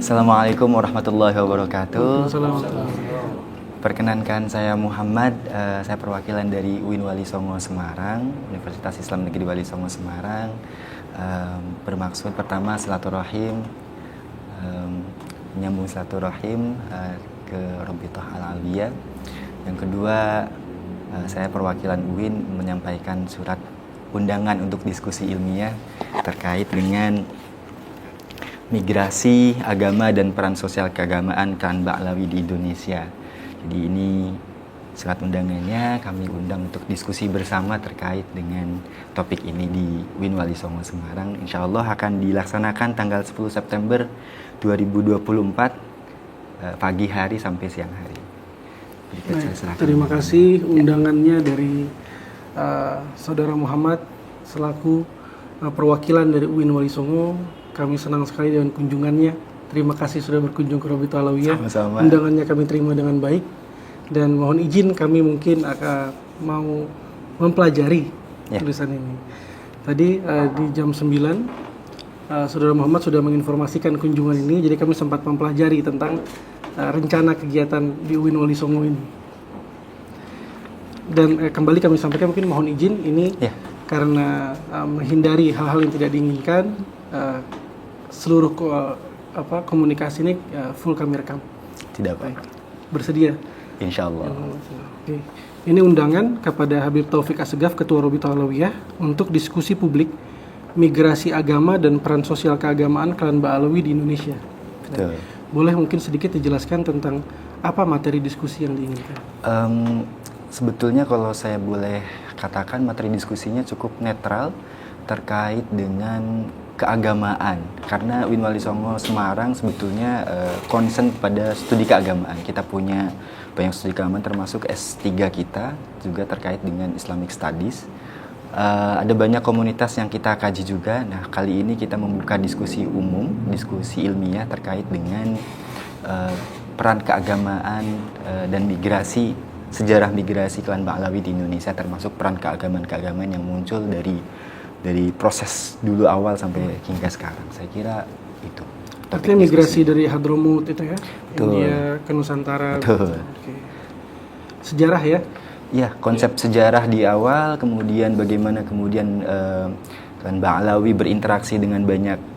Assalamualaikum warahmatullahi wabarakatuh. Assalamualaikum. Perkenankan saya Muhammad, saya perwakilan dari UIN Wali Songo Semarang, Universitas Islam Negeri Wali Songo Semarang. Bermaksud pertama silaturahim, menyambung silaturahim ke Robitoh Al-Aliyah. Yang kedua, saya perwakilan UIN menyampaikan surat undangan untuk diskusi ilmiah terkait dengan migrasi agama dan peran sosial keagamaan klan Ba'lawi di Indonesia. Jadi ini surat undangannya kami undang untuk diskusi bersama terkait dengan topik ini di UIN Wali Songo Semarang. Insya Allah akan dilaksanakan tanggal 10 September 2024 pagi hari sampai siang hari. Terima kasih undangannya dari Saudara Muhammad selaku perwakilan dari UIN Wali Songo. Kami senang sekali dengan kunjungannya. Terima kasih sudah berkunjung ke Robitoh Alawiyah. Sama-sama. Undangannya kami terima dengan baik. Dan mohon izin kami mungkin akan mau mempelajari tulisan ini. Tadi di jam 9, Saudara Muhammad sudah menginformasikan kunjungan ini. Jadi kami sempat mempelajari tentang rencana kegiatan di UIN Wali Songo ini. Dan kembali kami sampaikan mungkin mohon izin ini karena menghindari hal-hal yang tidak diinginkan. Seluruh komunikasi ini full kami rekam. Tidak apa. Bersedia? Insya Allah. Oke. Ini undangan kepada Habib Taufik Assegaf, Ketua Robitoh Alawiyah, untuk diskusi publik migrasi agama dan peran sosial keagamaan klan Ba'lawi di Indonesia. Betul. Boleh mungkin sedikit dijelaskan tentang apa materi diskusi yang diinginkan? Sebetulnya kalau saya boleh katakan materi diskusinya cukup netral terkait dengan keagamaan, karena UIN Wali Songo Semarang sebetulnya concern pada studi keagamaan. Kita punya banyak studi keagamaan termasuk S3 kita juga terkait dengan Islamic Studies. Ada banyak komunitas yang kita kaji juga. Nah, kali ini kita membuka diskusi umum, diskusi ilmiah terkait dengan peran keagamaan dan migrasi, sejarah migrasi klan Ba'lawi di Indonesia, termasuk peran keagamaan yang muncul dari proses dulu awal sampai hingga sekarang. Saya kira itu. Artinya migrasi dari Hadramut itu ya, Betul. India ke Nusantara. Betul. Oke. Sejarah ya? Ya, konsep sejarah di awal, kemudian bagaimana kemudian klan Ba'lawi berinteraksi dengan banyak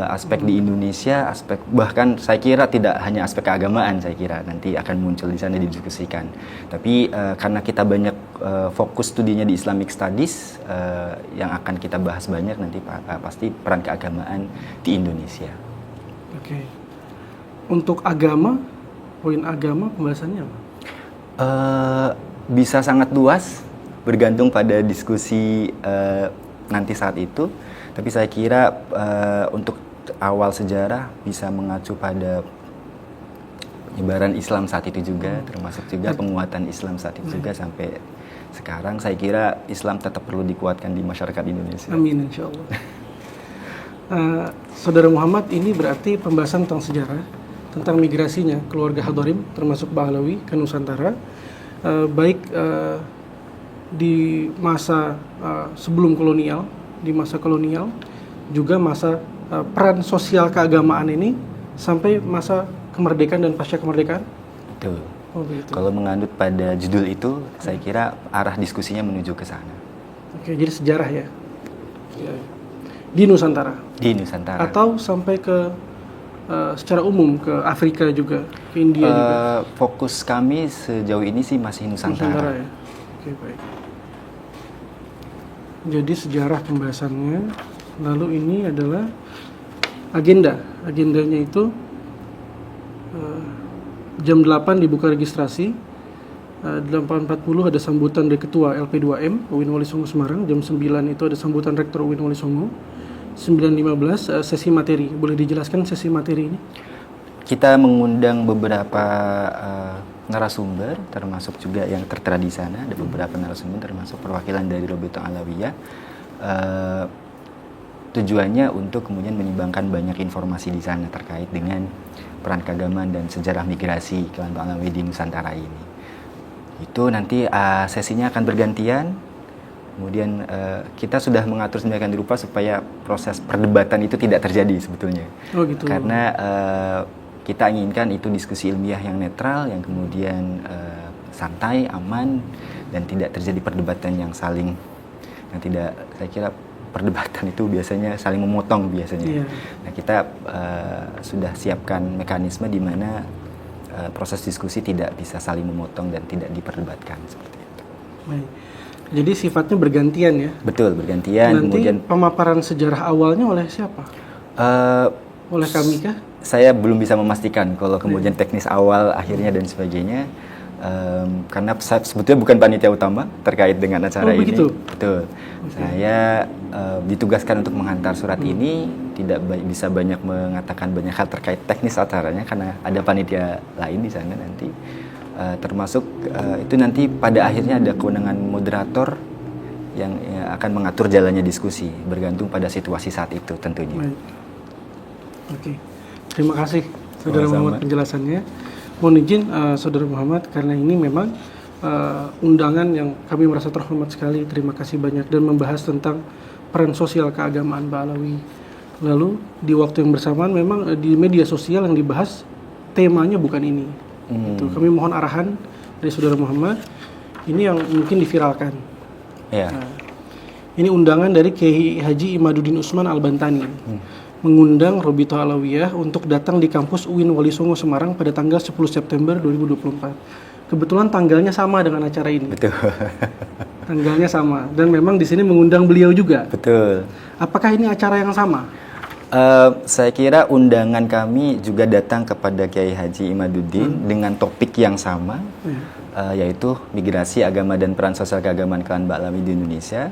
aspek di Indonesia, aspek bahkan saya kira tidak hanya aspek keagamaan, saya kira nanti akan muncul di sana didiskusikan. Tapi karena kita banyak fokus studinya di Islamic Studies, yang akan kita bahas banyak nanti pasti peran keagamaan di Indonesia. Oke. Untuk agama, poin agama pembahasannya apa? Bisa sangat luas, bergantung pada diskusi nanti saat itu. Tapi saya kira untuk awal sejarah bisa mengacu pada penyebaran Islam saat itu juga, termasuk juga penguatan Islam saat itu juga sampai sekarang. Saya kira Islam tetap perlu dikuatkan di masyarakat Indonesia. Amin, insya Allah. Saudara Muhammad, ini berarti pembahasan tentang sejarah, tentang migrasinya keluarga Hadharim termasuk Ba'lawi ke Nusantara, baik di masa sebelum kolonial, di masa kolonial, juga masa peran sosial keagamaan ini sampai masa kemerdekaan dan pasca kemerdekaan. Betul. Oh, begitu. Kalau mengandut pada judul itu, saya kira arah diskusinya menuju ke sana. Oke, jadi sejarah ya. Di Nusantara. Di Nusantara. Atau sampai ke secara umum ke Afrika juga, ke India juga. Fokus kami sejauh ini sih masih Nusantara. Ya. Oke, baik. Jadi sejarah pembahasannya. Lalu ini adalah agenda. Agendanya itu jam 8 dibuka registrasi. 8.40 ada sambutan dari Ketua LP2M UIN Wali Songo Semarang. Jam 9 itu ada sambutan Rektor UIN Wali Songo. 9.15 sesi materi. Boleh dijelaskan sesi materi ini? Kita mengundang beberapa narasumber, termasuk juga yang tertera di sana. Ada beberapa narasumber, termasuk perwakilan dari Robitoh Alawiyah. Tujuannya untuk kemudian menyimbangkan banyak informasi di sana terkait dengan peran keagamaan dan sejarah migrasi klan Ba'lawi di Nusantara ini. Itu nanti sesinya akan bergantian. Kemudian kita sudah mengatur sedemikian rupa supaya proses perdebatan itu tidak terjadi sebetulnya. Oh gitu. Karena kita inginkan itu diskusi ilmiah yang netral, yang kemudian santai, aman, dan tidak terjadi perdebatan yang tidak, saya kira perdebatan itu biasanya saling memotong biasanya. Yeah. Nah, kita sudah siapkan mekanisme di mana proses diskusi tidak bisa saling memotong dan tidak diperdebatkan seperti itu. Baik. Jadi sifatnya bergantian ya? Betul, bergantian. Nanti kemudian pemaparan sejarah awalnya oleh siapa? Oleh kami kah? Saya belum bisa memastikan kalau kemudian teknis awal, akhirnya dan sebagainya. Karena saya sebetulnya bukan panitia utama terkait dengan acara ini. Begitu? Betul. Saya ditugaskan untuk menghantar surat ini, tidak bisa banyak mengatakan banyak hal terkait teknis acaranya karena ada panitia lain di sana nanti. Termasuk itu nanti pada akhirnya ada kewenangan moderator yang akan mengatur jalannya diskusi, bergantung pada situasi saat itu tentunya. Baik. Oke, terima kasih Saudara Sama-sama. Muhammad penjelasannya. Mohon izin Saudara Muhammad, karena ini memang undangan yang kami merasa terhormat sekali. Terima kasih banyak dan membahas tentang peran sosial keagamaan Ba'alawi. Lalu di waktu yang bersamaan memang di media sosial yang dibahas temanya bukan ini. Gitu. Kami mohon arahan dari Saudara Muhammad. Ini yang mungkin diviralkan. Ya. Nah, ini undangan dari Kiai Haji Imaduddin Usman Al-Bantani. Mengundang Robito Alawiyah untuk datang di kampus UIN Wali Songo Semarang pada tanggal 10 September 2024. Kebetulan tanggalnya sama dengan acara ini. Betul. Tanggalnya sama dan memang di sini mengundang beliau juga. Betul. Apakah ini acara yang sama? Saya kira undangan kami juga datang kepada Kiai Haji Imaduddin dengan topik yang sama, yaitu migrasi agama dan peran sosial keagamaan klan Ba'alawi di Indonesia.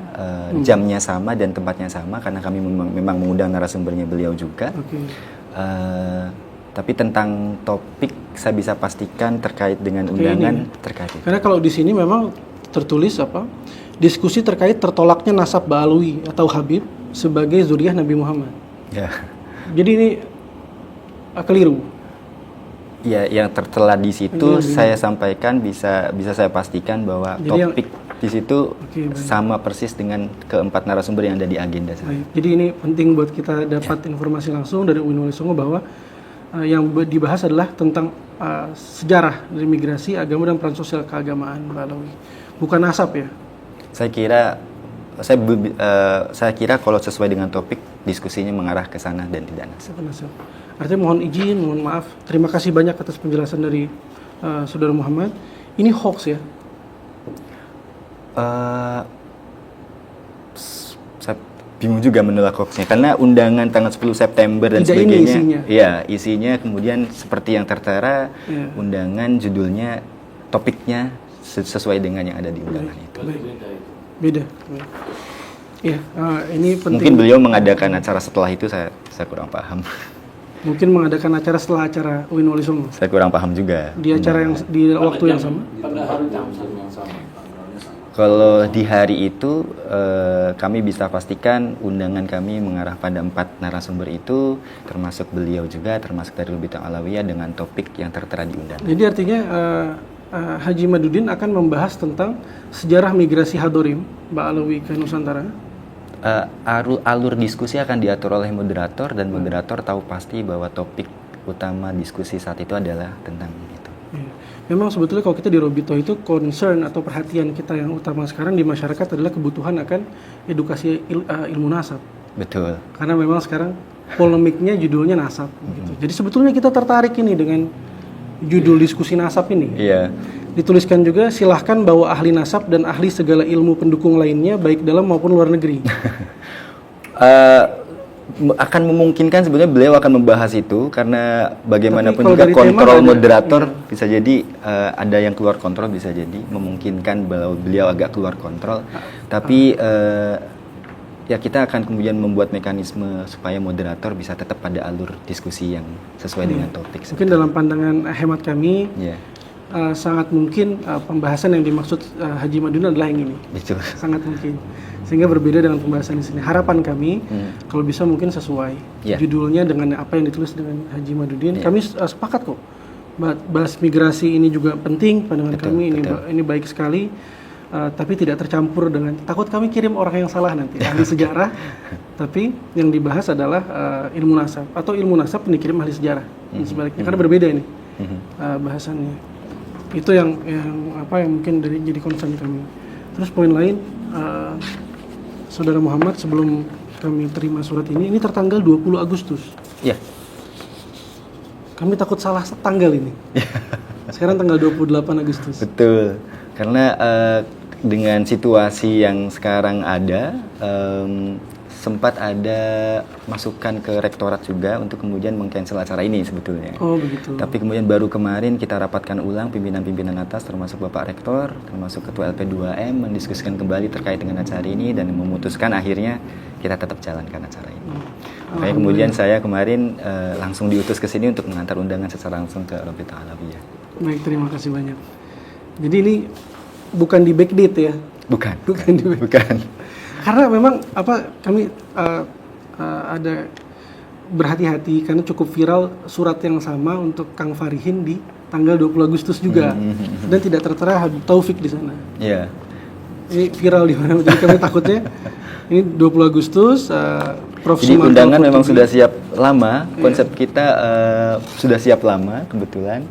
Jamnya sama dan tempatnya sama karena kami memang mengundang narasumbernya beliau juga. Oke. Tapi tentang topik saya bisa pastikan terkait dengan undangan terkait itu. Karena kalau di sini memang tertulis apa? Diskusi terkait tertolaknya nasab Ba'alawi atau Habib sebagai zuriyah Nabi Muhammad. Ya. Jadi ini keliru. Ya, yang tertera di situ saya sampaikan bisa saya pastikan bahwa Jadi topik di situ Oke, baik. sama persis dengan keempat narasumber yang ada di agenda saya. Baik. Jadi ini penting buat kita dapat informasi langsung dari UIN Wali Songo bahwa yang dibahas adalah tentang sejarah dari migrasi agama dan peran sosial keagamaan Ba'alawi. Bukan nasab ya. Saya kira kalau sesuai dengan topik diskusinya mengarah ke sana dan tidak nasab. Bukan nasab. Artinya mohon izin, mohon maaf. Terima kasih banyak atas penjelasan dari Saudara Muhammad. Ini hoax ya. Saya bingung juga menolak hoaxnya karena undangan tanggal 10 September dan Tidak ini sebagainya. isinya. Ya, isinya kemudian seperti yang tertera undangan judulnya, topiknya sesuai dengan yang ada di undangan itu. Beda. Ya, ini penting. Mungkin beliau mengadakan acara setelah itu saya kurang paham. Mungkin mengadakan acara setelah acara UIN Wali Songo. Saya kurang paham juga. Di acara yang di waktu yang sama. Kalau di hari itu kami bisa pastikan undangan kami mengarah pada 4 narasumber itu, termasuk beliau juga, termasuk dari Robito Alawiyah dengan topik yang tertera di undangan. Jadi artinya Haji Imaduddin akan membahas tentang sejarah migrasi Hadorim Ba'alawi ke Nusantara. Alur diskusi akan diatur oleh moderator dan moderator tahu pasti bahwa topik utama diskusi saat itu adalah tentang itu. Ya. Memang sebetulnya kalau kita di Robito itu concern atau perhatian kita yang utama sekarang di masyarakat adalah kebutuhan akan edukasi ilmu nasab. Betul. Karena memang sekarang polemiknya judulnya nasab. Gitu. Jadi sebetulnya kita tertarik ini dengan judul diskusi nasab ini. Iya. Dituliskan juga silahkan bawa ahli nasab dan ahli segala ilmu pendukung lainnya baik dalam maupun luar negeri. Akan memungkinkan sebenarnya beliau akan membahas itu karena bagaimanapun Tapi kalau juga dari tema kontrol ada- moderator bisa jadi ada yang keluar kontrol, bisa jadi memungkinkan bahwa beliau agak keluar kontrol. Tapi ya kita akan kemudian membuat mekanisme supaya moderator bisa tetap pada alur diskusi yang sesuai dengan topik. Mungkin dalam pandangan hemat kami Ya, sangat mungkin pembahasan yang dimaksud Haji Imaduddin adalah yang ini. betul. Sangat mungkin. Sehingga berbeda dengan pembahasan di sini. Harapan kami kalau bisa mungkin sesuai Ya. judulnya dengan apa yang ditulis dengan Haji Imaduddin. Kami sepakat kok. Bahas migrasi ini juga penting pandangan Betul, kami betul. ini baik sekali. tapi tidak tercampur dengan, takut kami kirim orang yang salah nanti, ahli sejarah, tapi yang dibahas adalah ilmu nasab, atau ilmu nasab yang dikirim ahli sejarah, dan sebaliknya, karena berbeda ini bahasannya. Itu yang mungkin jadi concern kami. Terus poin lain, Saudara Muhammad, sebelum kami terima surat ini tertanggal 20 Agustus. Iya. Kami takut salah tanggal ini. Sekarang tanggal 28 Agustus. Betul. Karena dengan situasi yang sekarang ada, sempat ada masukan ke rektorat juga untuk kemudian meng-cancel acara ini sebetulnya. Oh, begitu. Tapi kemudian baru kemarin kita rapatkan ulang pimpinan-pimpinan atas, termasuk Bapak Rektor, termasuk Ketua LP2M, mendiskusikan kembali terkait dengan acara ini dan memutuskan akhirnya kita tetap jalankan acara ini. Makanya kemudian saya kemarin langsung diutus ke sini untuk mengantar undangan secara langsung ke Robitul Alawiyah. Baik, terima kasih banyak. Jadi ini bukan di backdate ya? Bukan. Bukan di backdate. Bukan. Karena memang kami ada berhati-hati karena cukup viral surat yang sama untuk Kang Farihin di tanggal 20 Agustus juga, dan tidak tertera Habib Taufik di sana. Iya. Ini viral di mana? Jadi kami takutnya ini 20 Agustus Prof. Jadi Sumanto undangan memang Qurtubi. sudah siap lama, konsep kita sudah siap lama kebetulan.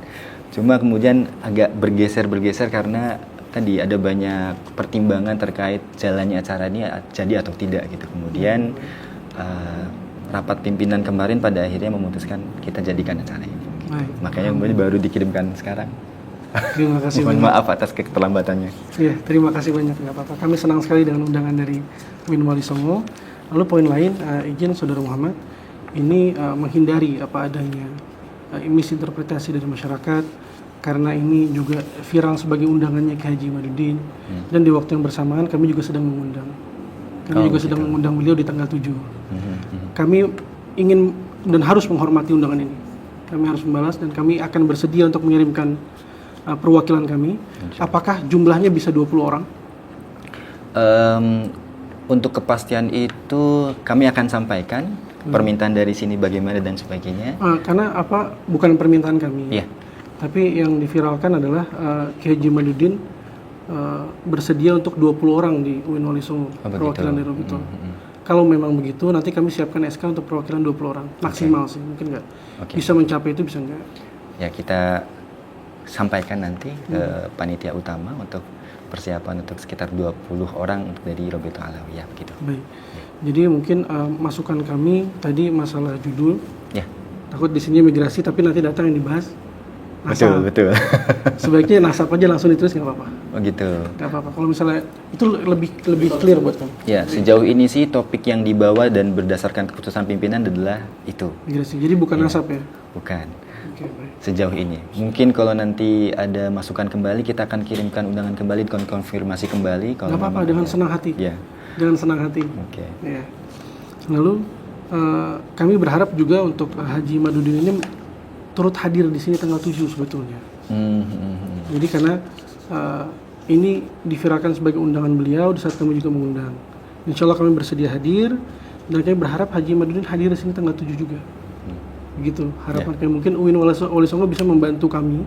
Cuma kemudian agak bergeser karena tadi ada banyak pertimbangan terkait jalannya acara ini jadi atau tidak gitu. Kemudian rapat pimpinan kemarin pada akhirnya memutuskan kita jadikan acara ini. Baik. Makanya kemudian baru dikirimkan sekarang. Terima kasih Mohon banyak. maaf atas keterlambatannya. Iya, terima kasih banyak, nggak apa-apa. Kami senang sekali dengan undangan dari Win Wali Songo. Lalu poin lain, izin Saudara Muhammad, ini menghindari apa adanya misinterpretasi dari masyarakat, karena ini juga viral sebagai undangannya Kiai Haji Imaduddin, dan di waktu yang bersamaan kami juga sedang mengundang. Kami juga sedang mengundang beliau di tanggal 7. Kami ingin dan harus menghormati undangan ini. Kami harus membalas dan kami akan bersedia untuk mengirimkan perwakilan kami. Apakah jumlahnya bisa 20 orang? Untuk kepastian itu kami akan sampaikan permintaan dari sini bagaimana dan sebagainya. Karena bukan permintaan kami. Iya. Tapi yang diviralkan adalah Kiai Haji Imaduddin bersedia untuk 20 orang di UIN Wali Songo, perwakilan dari Robitul. Kalau memang begitu, nanti kami siapkan SK untuk perwakilan 20 orang. Maksimal sih, mungkin nggak. Bisa mencapai itu, bisa nggak? Ya, kita sampaikan nanti ke panitia utama untuk persiapan untuk sekitar 20 orang untuk dari Robitul Alawiyah begitu. Baik. Jadi mungkin masukan kami tadi masalah judul. Ya. Takut di sini migrasi tapi nanti datang yang dibahas nasab. Betul. Sebaiknya nasab aja langsung ditulis, nggak apa-apa. Oh gitu. Nggak apa-apa. Kalau misalnya itu lebih clear buat kamu. Ya, sejauh ini sih topik yang dibawa dan berdasarkan keputusan pimpinan adalah itu. Migrasi. Jadi bukan nasab ya? Bukan. Oke, baik. Sejauh ini. Mungkin kalau nanti ada masukan kembali, kita akan kirimkan undangan kembali, konfirmasi kembali. Kalau Nggak apa-apa, dengan senang hati. Ya. Dengan senang hati. Oke. Ya. Lalu kami berharap juga untuk Haji Imaduddin ini turut hadir di sini tanggal 7 sebetulnya. Jadi karena ini diviralkan sebagai undangan beliau di saat kami juga mengundang. Insya Allah kami bersedia hadir dan kami berharap Haji Imaduddin hadir di sini tanggal 7 juga. Begitu harapan kami. Mungkin UIN Wali Songo bisa membantu kami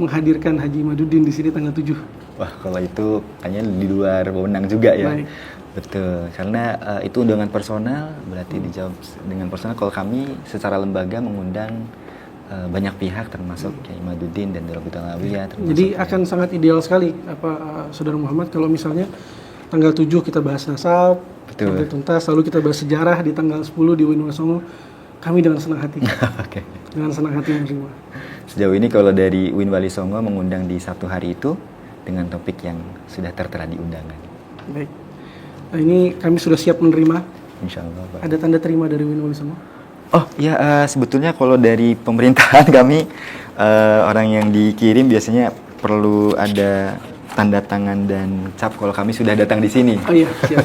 menghadirkan Haji Imaduddin di sini tanggal 7. Wah, kalau itu kayaknya di luar wewenang juga ya. Baik. Betul, karena itu undangan personal, berarti dijawab dengan personal. Kalau kami secara lembaga mengundang banyak pihak termasuk Kiai Imaduddin dan Robitul Alawiyah. Jadi akan sangat ideal sekali Saudara Muhammad kalau misalnya tanggal 7 kita bahas nasab, sampai tuntas, lalu kita bahas sejarah di tanggal 10 di UIN Wali Songo. Kami dengan senang hati. Oke. Dengan senang hati menerima. Sejauh ini kalau dari UIN Wali Songo mengundang di satu hari itu dengan topik yang sudah tertera di undangan. Baik. Nah, ini kami sudah siap menerima. Insya Allah, Pak. Ada tanda terima dari UIN Wali Songo? Oh ya, sebetulnya kalau dari pemerintahan kami orang yang dikirim biasanya perlu ada tanda tangan dan cap kalau kami sudah datang di sini. Oh iya, siap.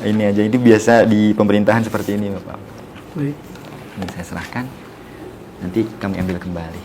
Ini aja, itu biasa di pemerintahan seperti ini, Bapak. Baik. Ini saya serahkan, nanti kami ambil kembali.